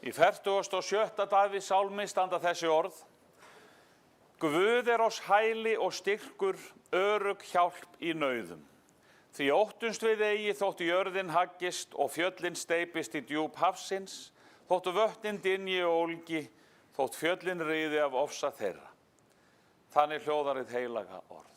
Í 47. Davíðs sálmi standa þessi orð: Guð oss hæli og styrkur, örugg hjálp í nauðum. Því óttumst við eigi þótt jörðin haggist og fjöllin steypist í djúp hafsins, þótt vötnin dynji og ólgi, þótt fjöllin riði af ofsa þeirra. Þannig hljóðar hið heilaga orð.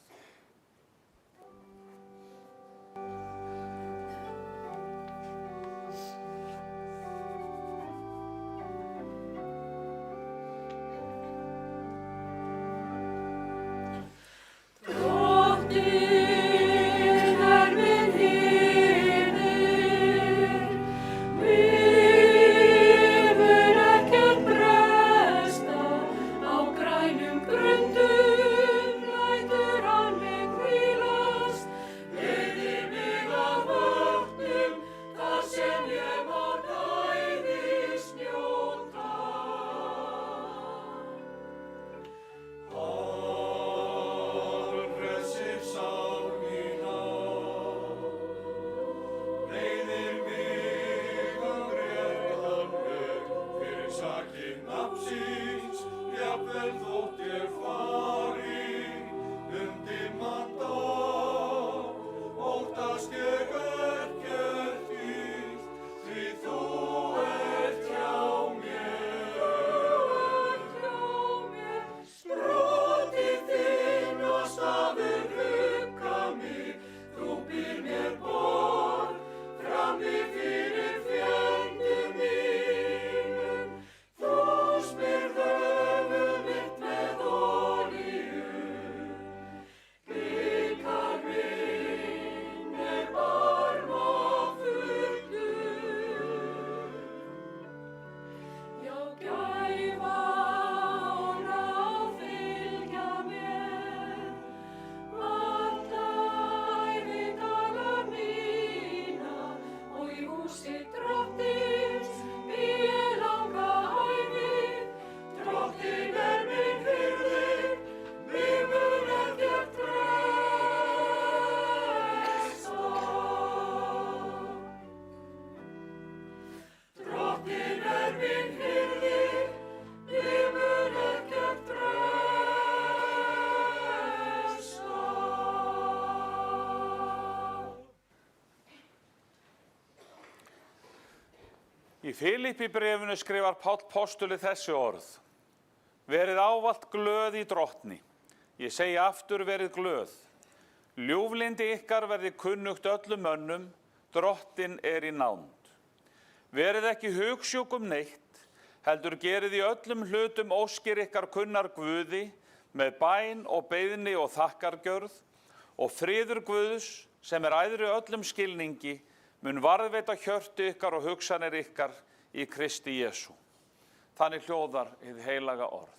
Í Filippíbréfinu skrifar Páll postuli þessi orð: Verið ávallt glöð í drottni. Ég segi aftur, verið glöð. Ljúflyndi ykkar verði kunnugt öllum mönnum, drottin í nánd. Verið ekki hugsjúk neitt, heldur gerið í öllum hlutum óskir ykkar kunnar Guði, með bæn og beiðni og þakkargjörð, og friður Guðs, sem æðri öllum skilningi, mun varðveita hjörtu ykkar og hugsanir ykkar í Kristi Jesú. Þannig hljóðar hið heilaga orð.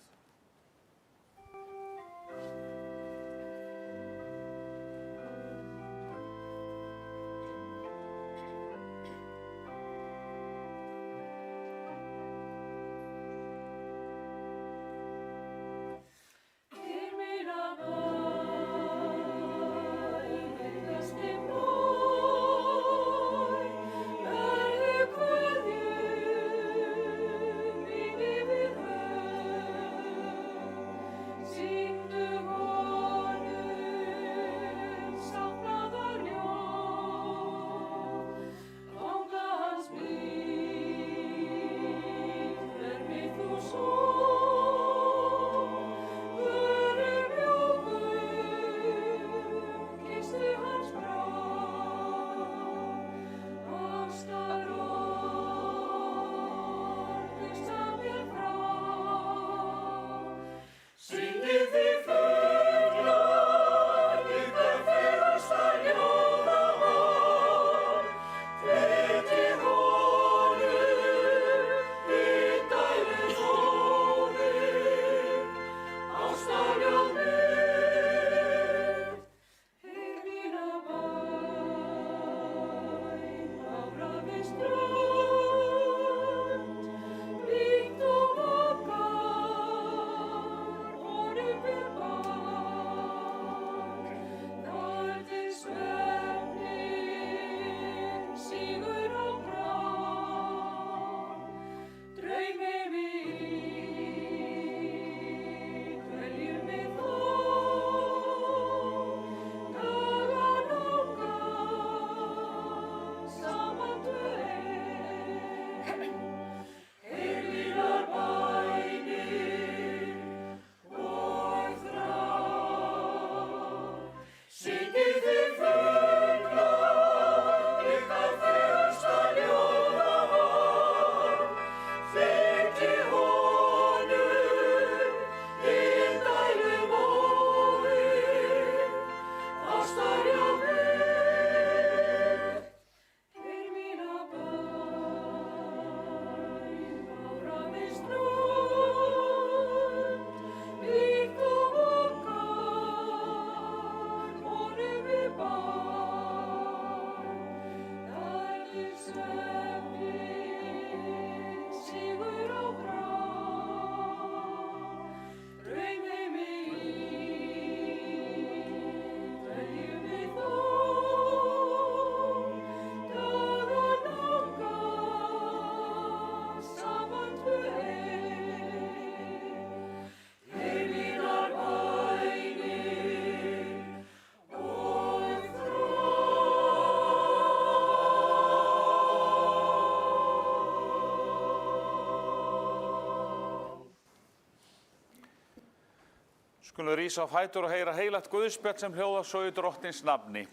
Skulum rísa á fætur og heyra heilagt guðspjall sem hljóðar svo í Drottins nafni.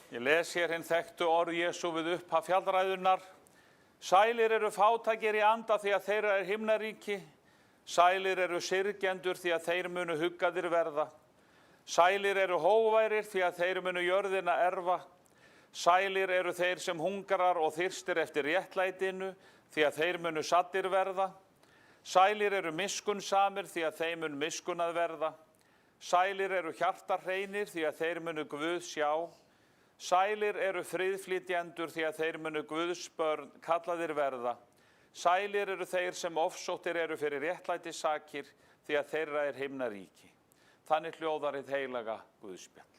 Ég les hér hinn þekktu orð Jesú við upphaf fjallræðunnar. Sælir eru fátækir í anda því að þeirra er himnaríki. Sælir eru syrgjendur því að þeir munu huggaðir verða. Sælir eru hógværir því að þeir munu jörðina erfa. Sælir eru þeir sem hungrar og þyrstir eftir réttlætinu því að þeir munu saddir verða. Sælir eru miskunnsamir því að þeim mun miskunnað verða. Sælir eru hjartarhreinir því að þeir munu Guð sjá. Sælir eru friðflytjendur því að þeir munu Guðs börn kallaðir verða. Sælir eru þeir sem ofsóttir eru fyrir réttlætissakir því að þeirra er himnaríki. Þannig hljóðar hið heilaga guðspjall.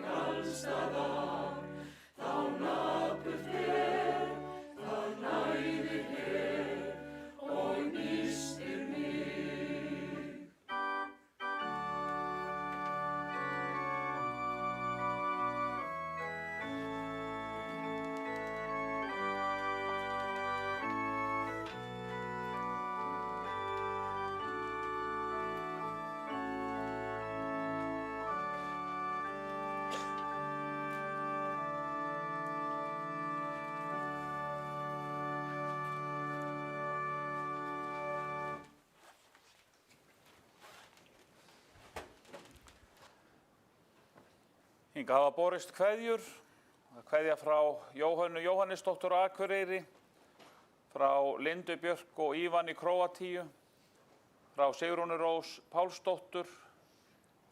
Alls staðar Hingað hafa borist kveðjur, kveðja frá Jóhönnu Jóhannesdóttur á Akureyri, frá Lindu Björk og Ívan í Króatíu, frá Sigrúnu Rós Pálsdóttur,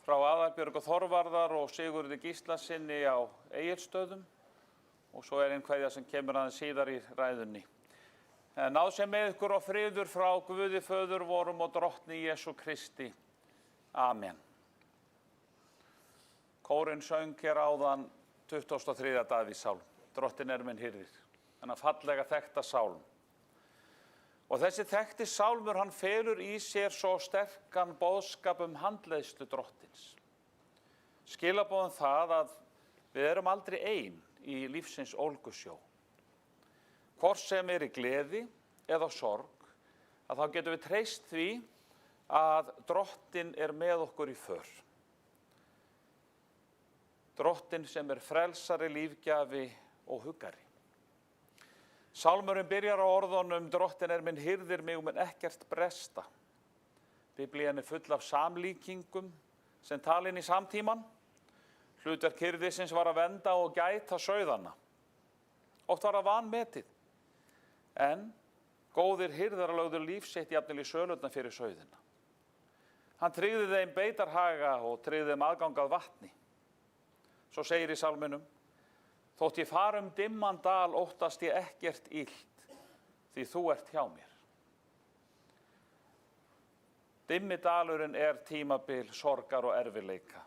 frá Aðalbjörgu Þorvarðar og Sigurði Gíslasinni á Egilsstöðum og svo einn kveðja sem kemur aðeins síðar í ræðunni. Náð sé með ykkur og friður frá Guði Föður vorum og Drottni Jesú Kristi. Amen. Kórinn söng hér áðan 23. Davíðssálm, Drottinn minn hirðir, þennan fallega þekkta sálm. Og þessi þekkti sálmur, hann felur í sér svo sterkan boðskap handleiðslu Drottins. Skilaboðin það að við erum aldrei ein í lífsins ólgusjó. Hvort sem í gleði eða sorg, að þá getum við treyst því að Drottinn með okkur í för. Drottinn sem frelsari, lífgjafi og huggari. Sálmurinn byrjar á orðunum Drottinn minn hirðir mig mun ekkert bresta. Biblían full af samlíkingum sem talin í samtíman. Hlutverk hirðisins var að vernda og gæta sauðanna. Oft var það vanmetið. En góðir hirðar lögðu líf sitt jafnvel í sölurnar fyrir sauðina. Hann tryggði þeim beitarhaga og tryggði þeim aðgang að vatni. Svo segir í sálminum, þótt ég fari dimman dal óttast ég ekkert illt, því þú ert hjá mér. Dimmi dalurinn tímabil sorgar og erfiðleika.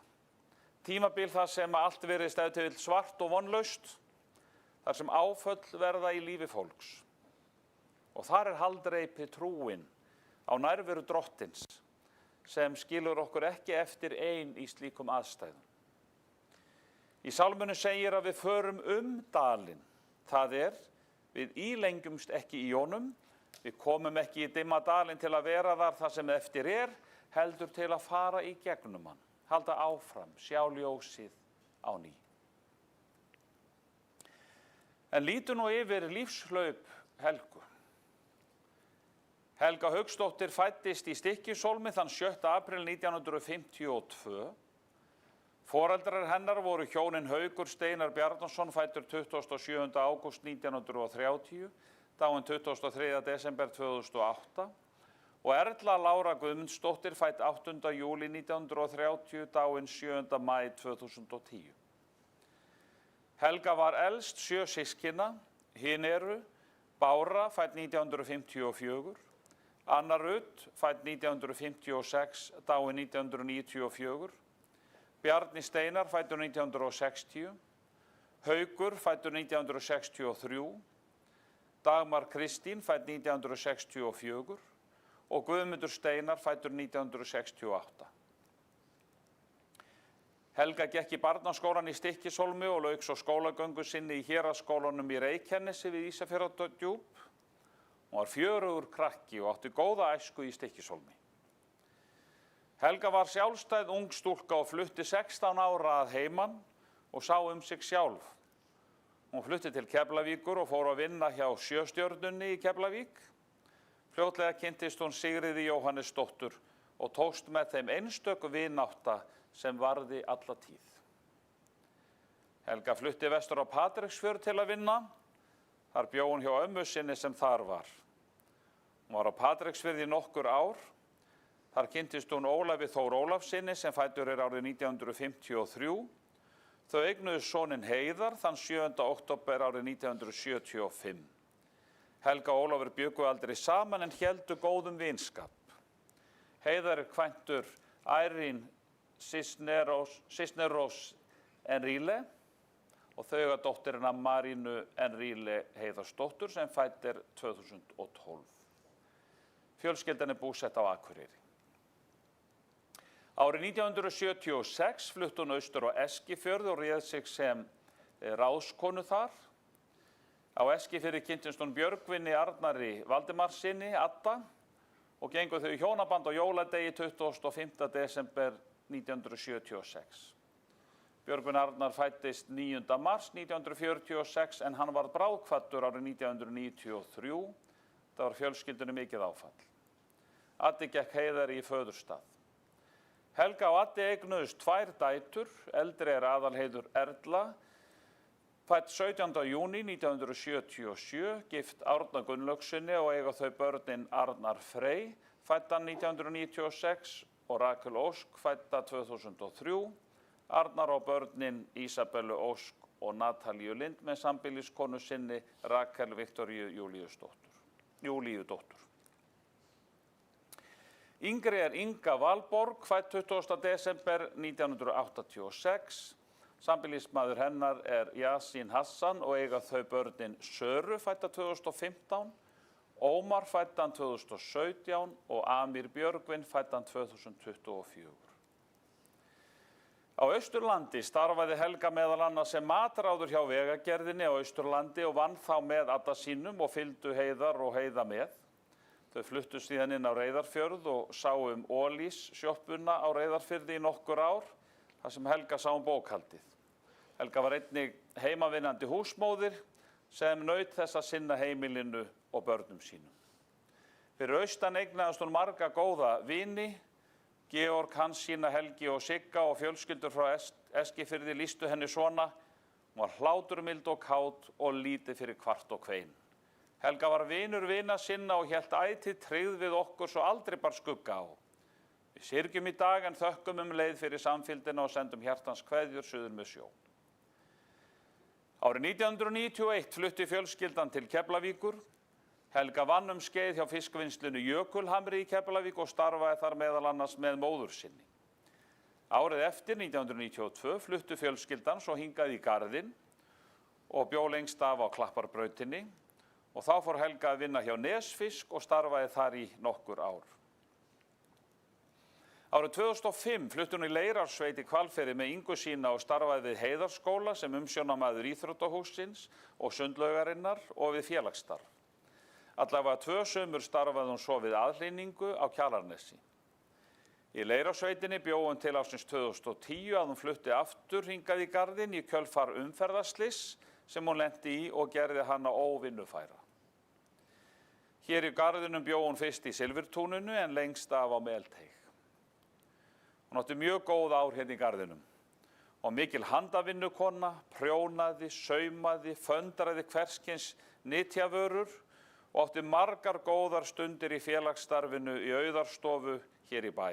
Tímabil þar sem allt virðist ef til vill svart og vonlaust, þar sem áföll verða í lífi fólks. Og þar haldreipi trúin á nærveru Drottins, sem skilur okkur ekki eftir ein í slíkum aðstæðum. Í sálmunum segir að við förum dalinn, það við ílengjumst ekki í honum, við komum ekki í dimma dalinn til að vera þar sem eftir heldur til að fara í gegnum hann, halda áfram, sjá ljósið á ný. En lítum nú yfir lífshlaup Helgu. Helga Hauksdóttir fæddist í Stykkishólmi þann 7. apríl 1952. Foreldrar hennar voru hjónin Haukur Steinar Bjarnason, fæddur 27. ágúst 1930, dáinn 23. desember 2008, og Erla Lára Guðmundsdóttir, fædd 8. júlí 1930, dáinn 7. maí 2010. Helga var elst 7 systkina, hin Bára, fædd 1954, Anna Rut, fædd 1956, dáinn 1994, Bjarni Steinar, fæddur 1960, Haukur, fæddur 1963, Dagmar Kristín, fædd 1964 og Guðmundur Steinar, fæddur 1968. Helga gekk í barnaskólann í Stykkishólmi og lauk svo skólagöngu sinni í héraðsskólanum í Reykjanesi við Ísafjarðardjúp. Hún var fjörugur krakki og átti góða æsku í Stykkishólmi. Helga var sjálfstæð ung stúlka og flutti 16 ára að heiman og sá sig sjálf. Hún flutti til Keflavíkur og fór að vinna hjá Sjöstjörnunni í Keflavík. Fljótlega kynntist hún Sigríði Jóhannesdóttur og tókst með þeim einstöku vinátta sem varði alla tíð. Helga flutti vestur á Patreksfjörð til að vinna. Þar bjó hún hjá ömmu sinni sem þar var. Hún var á Patreksfirði í nokkur ár. Þar kynntist hún Ólafi Þór Ólafssyni sem fæddur árið 1953. Þau eignuðust soninn Heiðar þann 7. október árið 1975. Helga og Ólafur bjuggu aldrei saman en héldu góðum vinskap. Heiðar kvæntur Irene Cisneros Enrile og þau eiga dótturina Marínu Enrile Heiðarsdóttur sem fædd 2012. Fjölskyldan búsett á Akureyri. Árið 1976 flutti hún austur á Eskifjörð og réð sig sem ráðskonu þar. Á Eskifirði kynntist hún Björgvini Arnari Valdimarssyni, Adda, og gengu þau í hjónaband á jóladegi 25. desember 1976. Björgvin Arnar fæddist 9. mars 1946 en hann varð bráðkvaddur árið 1993. Það var fjölskyldunni mikið áfall. Addi gekk Heiðari í föðurstað. Helga og Addi eignuðust 2 dætur, eldri Aðalheiður Erla, fædd 17. júní 1977, gift Árna Gunnlaugsinni og eiga þau börnin Arnar Frey, fæddan 1996 og Rakel Ósk, fædda 2003, Arnar og börnin Ísabellu Ósk og Natalíu Lind með sambýliskonu sinni Rakel Viktoríu Júlíudóttur. Yngri Inga Valborg, fædd 20. desember 1986. Sambýlismaður hennar Yasin Hassan og eiga þau börnin Söru, fædda 2015, Ómar, fæddan 2017 og Amir Björgvin, fæddan 2024. Á Austurlandi starfaði Helga meðal annars sem matráður hjá Vegagerðinni á Austurlandi og vann þá með Adda sínum og fylgdu Heiðar og Heiða með. Þau fluttu síðan inn á Reyðarfjörð og sáu Ólís sjoppuna á Reyðarfirði í nokkur ár, þar sem Helga sá bókhaldið. Helga var einnig heimavinnandi húsmóðir sem naut þess að sinna heimilinu og börnum sínum. Fyrir austan eignaðist hún marga góða vini. Georg, Hansína, Helgi og Sigga og fjölskyldur frá Eskifirði lýstu henni svona. Hún var hláturmild og kát og lítið fyrir kvart og kvein. Helga var vinur vina sinna og hélt ætíð tryggð við okkur svo aldrei bar skugga á. Við syrgjum í dag en þökkum leið fyrir samfylgdina og sendum hjartans kveðjur suður með sjó. Árið 1991 flutti fjölskyldan til Keflavíkur. Helga vann skeið hjá fiskvinnslunni Jökulhamri í Keflavík og starfaði þar meðal annars með móður sinni. Árið eftir, 1992, fluttu fjölskyldan svo hingað í Garðinn og bjó lengst af á Klapparbrautinni og þá fór Helga að vinna hjá Nesfisk og starfaði þar í nokkur ár. Árið 2005 flutti hún í Leirársveit í Hvalfirði með Ingu sína og starfaði við Heiðarskóla sem umsjónarmaður íþróttahússins og sundlaugarinnar og við félagsstarf. Allavega 2 sumur starfaði hún svo við aðhlynningu á Kjalarnesi. Í Leirársveitinni bjó hún til ársins 2010 að hún flutti aftur hingað í Garðinn í kjölfar umferðarslyss sem hún lenti í og gerði hana óvinnufæra. Hér í Garðinum bjó hún fyrst í Silfurtúninu en lengst af á Melteig. Hún átti mjög góð ár hérna í Garðinum og mikil handavinnukona, prjónaði, saumaði, föndraði hverskyns nytjavörur og átti margar góðar stundir í félagsstarfinu í Auðarstofu hér í bæ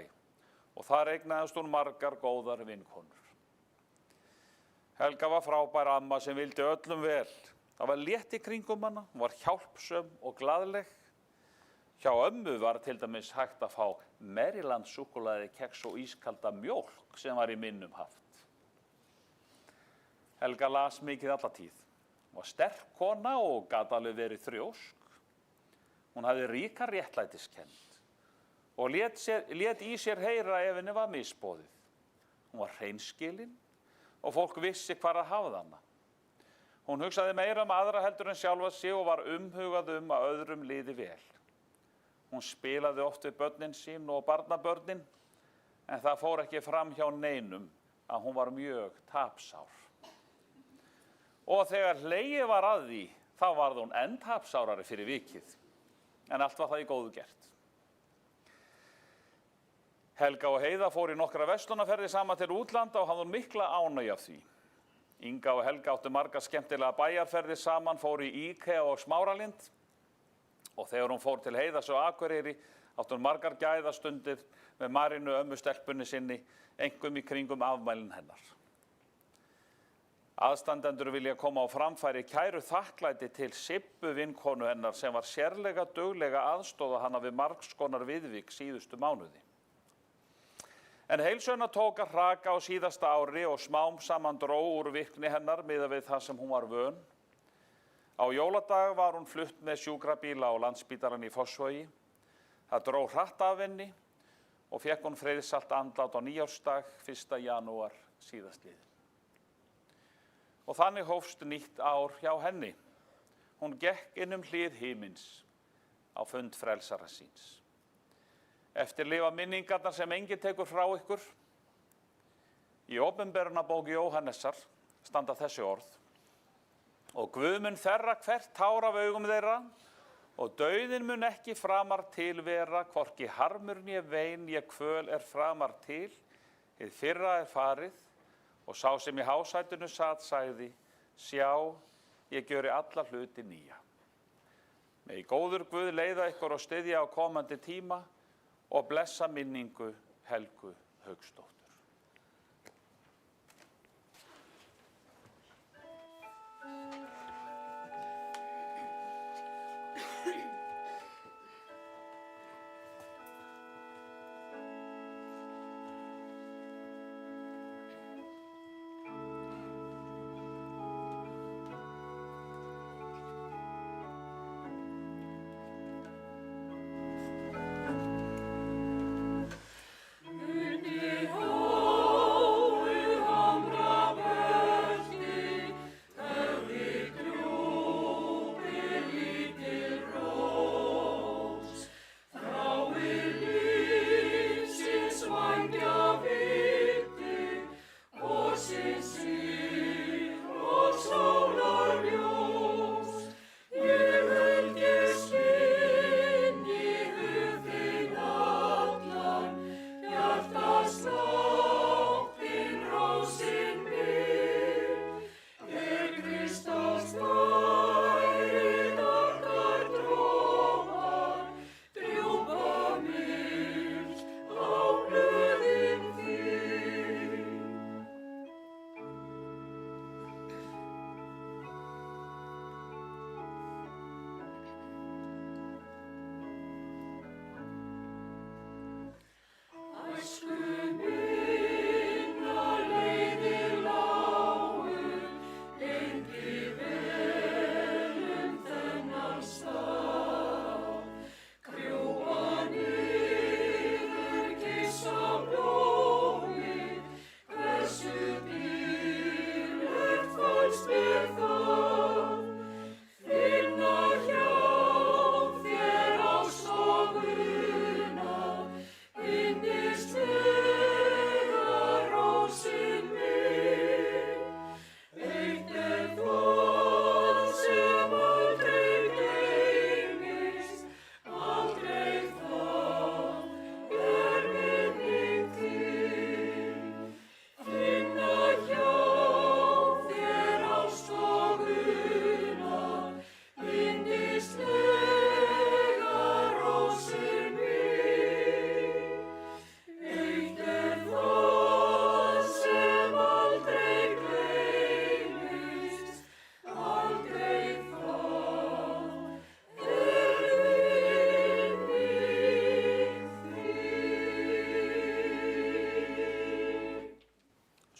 og þar eignaðist hún margar góðar vinkonur. Helga var frábær amma sem vildi öllum vel. Það var létt í kringum hana, hún var hjálpsöm og glaðleg. Hjá ömmu var til dæmis hægt að fá Maryland súkkulaði, keks og ískalda mjólk sem var í minnum haft. Helga las mikið alla tíð. Hún var sterk kona og gat alveg verið þrjósk. Hún hafði ríka réttlætiskennd og lét í sér heyra ef henni var misboðið. Hún var hreinskilin og fólk vissi hvar að hafa hana. Hún hugsaði meira aðra heldur en sjálfa sig og var umhugað að öðrum liði vel. Hún spilaði oft við börnin sín og barnabörnin en það fór ekki fram hjá neinum að hún var mjög tapsár. Og þegar hlegið var að því, þá varð hún enn tapsárari fyrir vikið. En allt var það í góðu gert. Helga og Heiða fóru í nokkra verslunarferðir saman til útlanda og hafði hún mikla ánægju af því. Inga og Helga áttu margar skemmtilega bæjarferðir saman, fóru í IKEA og Smáralind og þegar hún fór til Heiðars og Akureyri áttu hún margar gæðastundir með Marínu ömmustelpunni sinni, einkum í kringum afmælin hennar. Aðstandendur vilja koma á framfæri kæru þakklæti til Sibbu vinkonu hennar sem var sérlega duglega aðstoða hana við margs konar viðvik síðustu mánuði. En heilsuna tók að hraka á síðasta ári og smám saman dró úr virkni hennar miðað við það sem hún var vön. Á jóladag var hún flutt með sjúkrabíla á Landspítalann í Fossvogi. Það dró hratt af henni og fékk hún friðsælt andlát á nýársdag 1. janúar síðastliðinn. Og þannig hófst nýtt ár hjá henni. Hún gekk inn hlið himins á fund frelsara síns. Eftir lifa minningarnar sem enginn tekur frá ykkur. Í opinberunarbók Jóhannesar standa þessi orð. Og Guð mun þerra hvert tár af augum þeirra og dauðinn mun ekki framar til vera, hvorki harmur né vein né kvöl framar til, Hið fyrra farið og sá sem í hásætinu sat sagði, sjá, ég gjöri alla hluti nýja. Megi góður Guð leiða ykkur og styðja á komandi tíma og blessa minningu Helgu Hauksdóttur.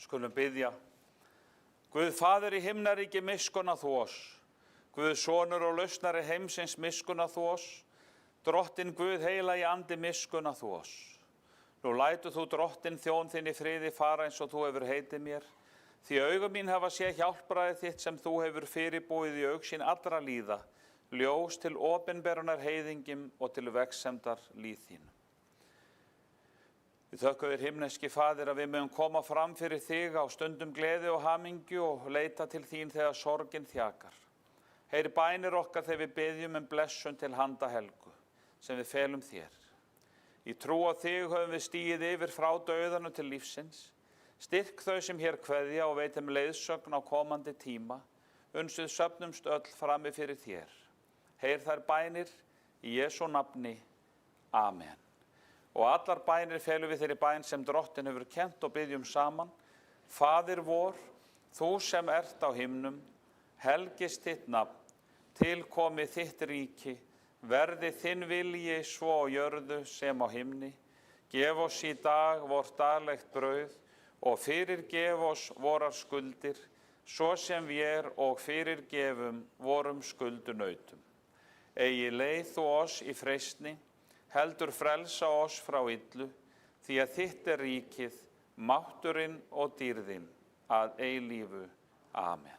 Skulum biðja. Guð Faðir í himnaríki, miskunna þú oss. Guð Sonur og lausnari heimsins, miskunna þú oss. Drottinn Guð heilagi andi, miskunna þú oss. Nú lætur þú Drottinn þjón þinn í friði fara eins og þú hefur heitið mér. Því augu mín hafa séð hjálpræðið þitt sem þú hefur fyrirbúið í augsýn allra líða, ljós til opinberunar heiðingjum og til vegsemdar líð þínu. Við þökkum þér himneski Faðir að við mögum koma fram fyrir þig á stundum gleði og hamingju og leita til þín þegar sorgin þjakar. Heyri bænir okkar þegar við biðjum blessun til handa Helgu, sem við felum þér. Í trú á þig höfum við stigið yfir frá dauðanum til lífsins. Styrk þau sem hér kveðja og veitum leiðsögn á komandi tíma, uns við söfnumst öll frammi fyrir þér. Heyr þær bænir í Jesú nafni. Amen. Og allar bænir felum við þeirri bæn sem Drottinn hefur kennt og biðjum saman. Faðir vor, þú sem ert á himnum, helgist þitt nafn, tilkomi þitt ríki, verði þinn vilji svo á jörðu sem á himni. Gef oss í dag vort daglegt brauð og fyrirgef oss vorar skuldir, svo sem vér og fyrirgefum vorum skuldunautum. Eigi leið þú oss í freistni, heldur frelsa oss frá illu, því að þitt er ríkið, mátturinn og dýrðin að eilífu. Amen.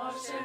Við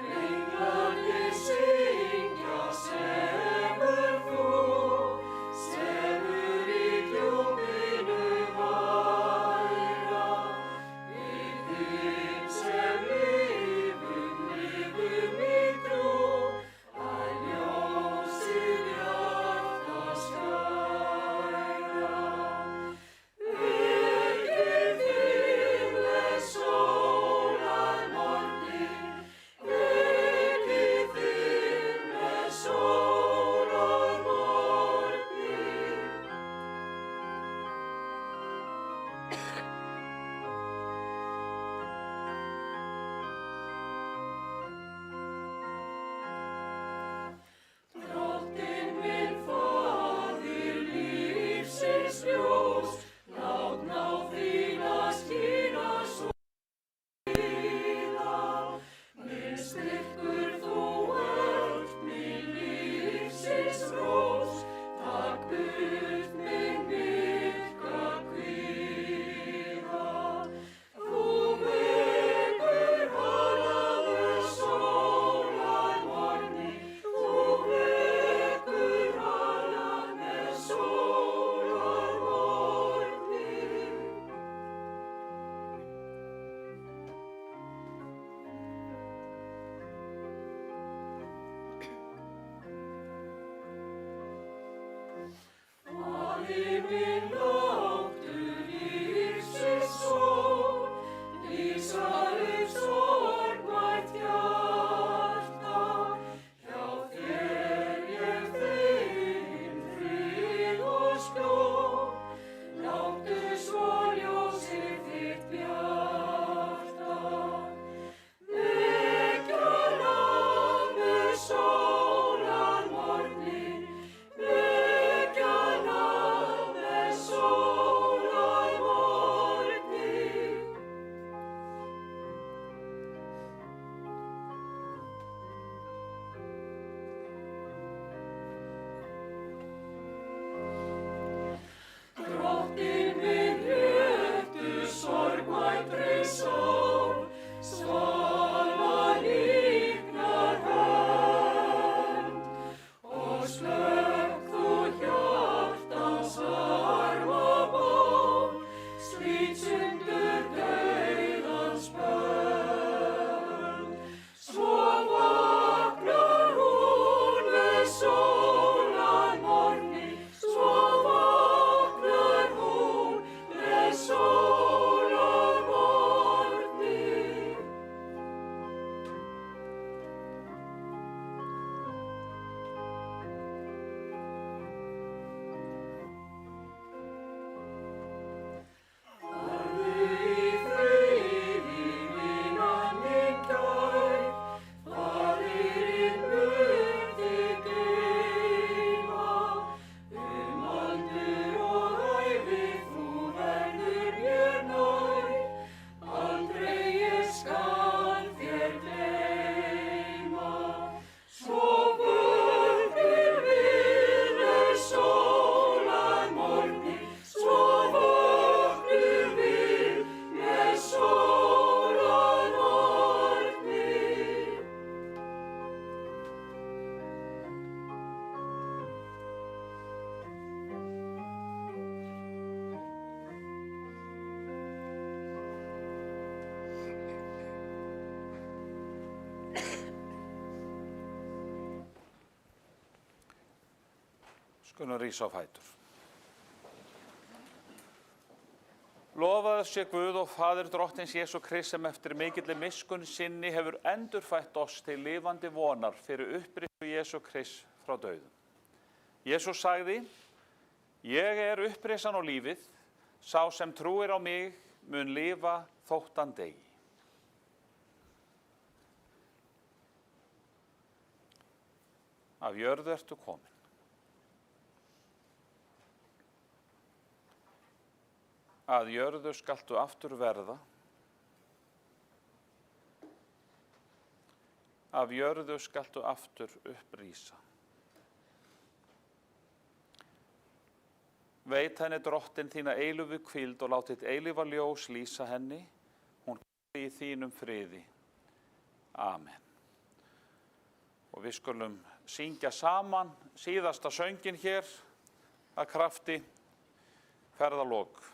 Skulum rísa á fætur. Lofaður sé Guð og Faðir drottins Jesú Krists sem eftir mikilli miskunn sinni hefur endurfætt oss til lifandi vonar fyrir upprisu Jesú Krists frá dauðum. Jesús sagði, ég upprisan og lífið, sá sem trúir á mig mun lifa þótt hann deyi. Af jörðu ertu komin. Að jörðu skaltu aftur verða. Af jörðu skaltu aftur upprísa. Veit henni drottin þína eilífu hvíld og lát þitt eilífa ljós lýsa henni, hún hvíli í þínum friði. Amen. Og við skulum syngja saman síðasta söngin hér að krafti ferðalok.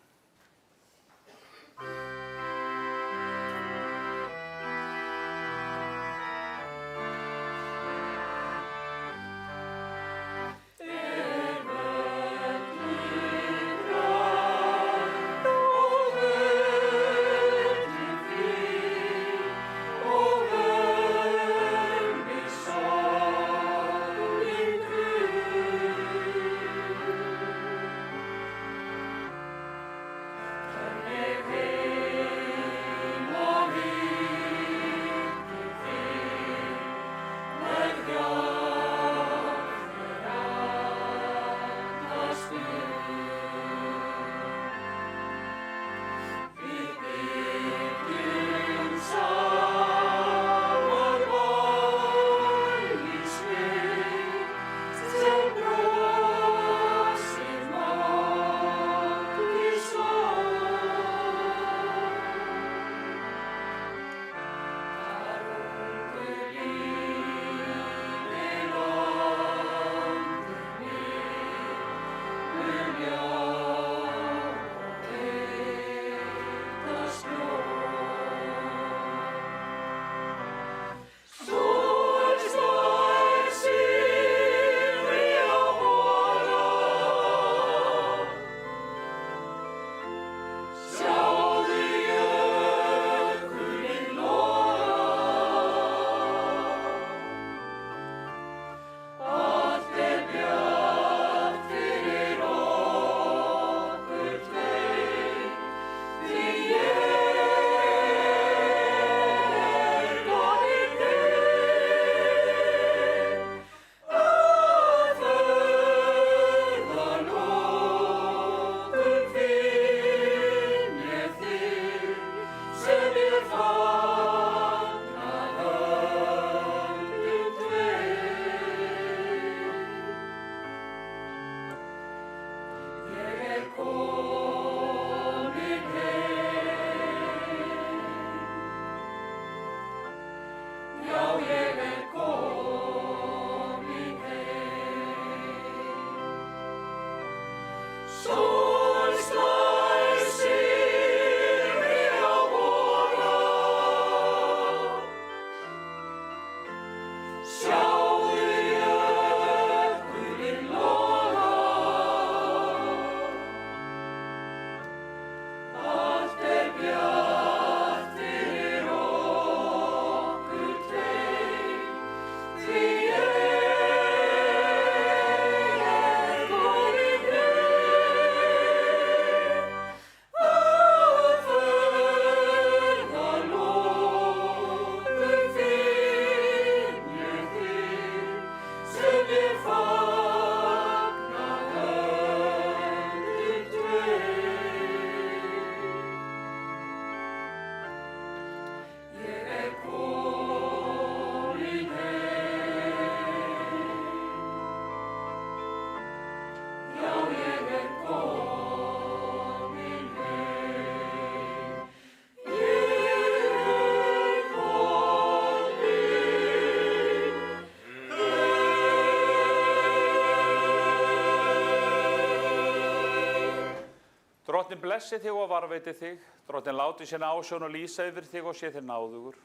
Drottinn blessi þig og varveiti þig, Drottinn láti sína ásjón og lýsa yfir þig og sé þér náðugur.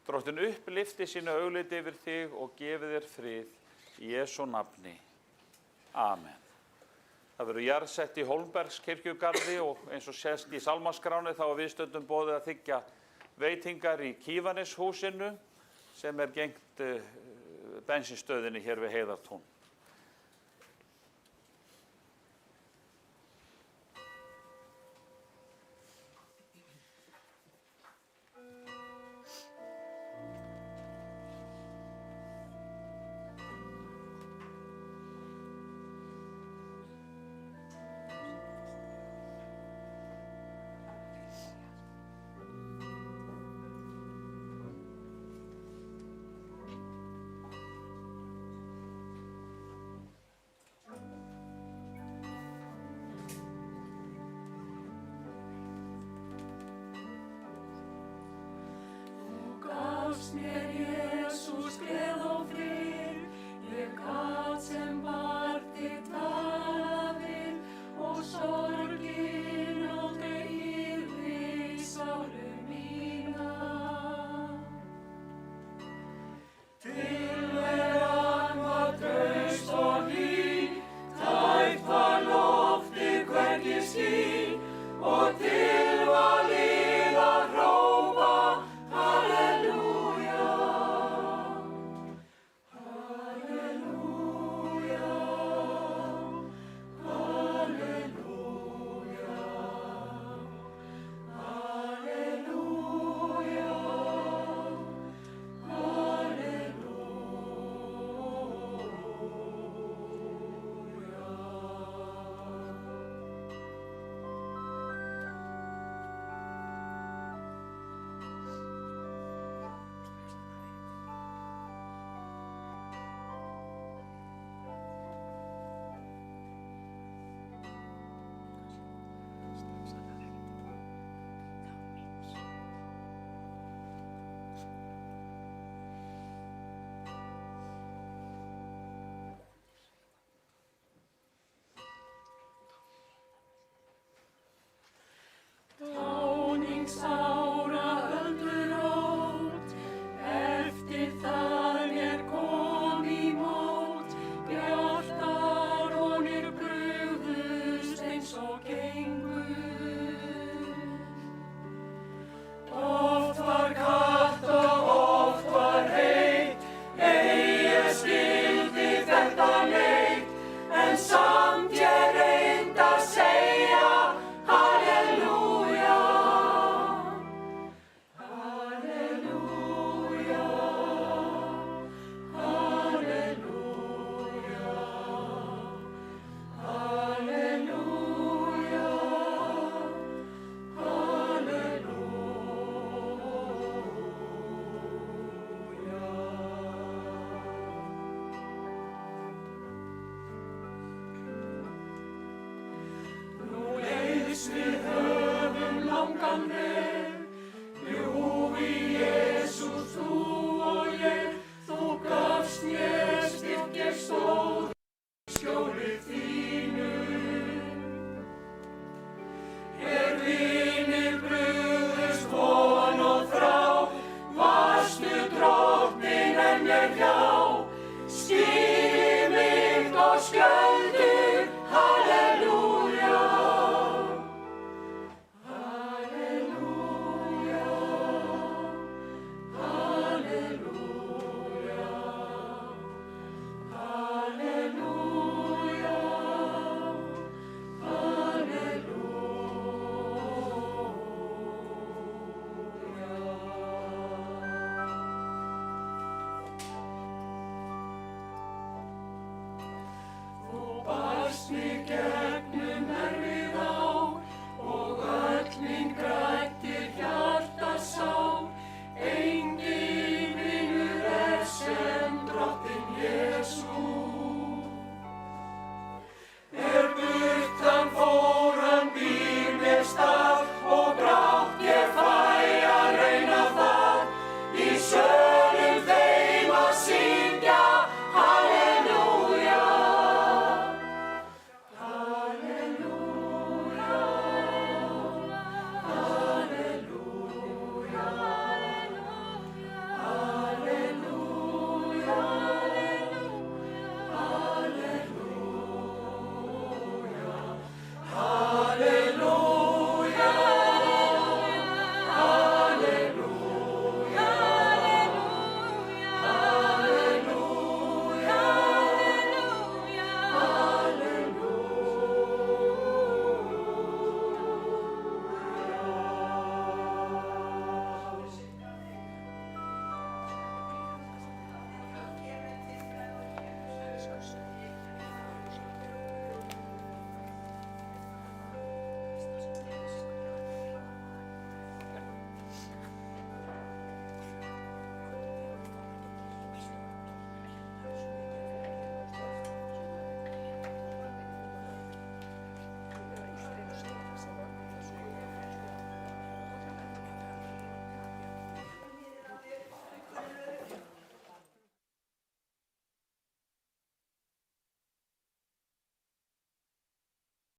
Drottinn upplifti sínu augliti yfir þig og gefi þér frið í Jesú nafni. Amen. Það verður jarðsett í Hólmbergskirkjugarði og eins og sést í Sálmaskráni þá viðstöddum boðið að þiggja veitingar í Kívaneshúsinu sem gegnt bensínstöðinni hér við Heiðartún.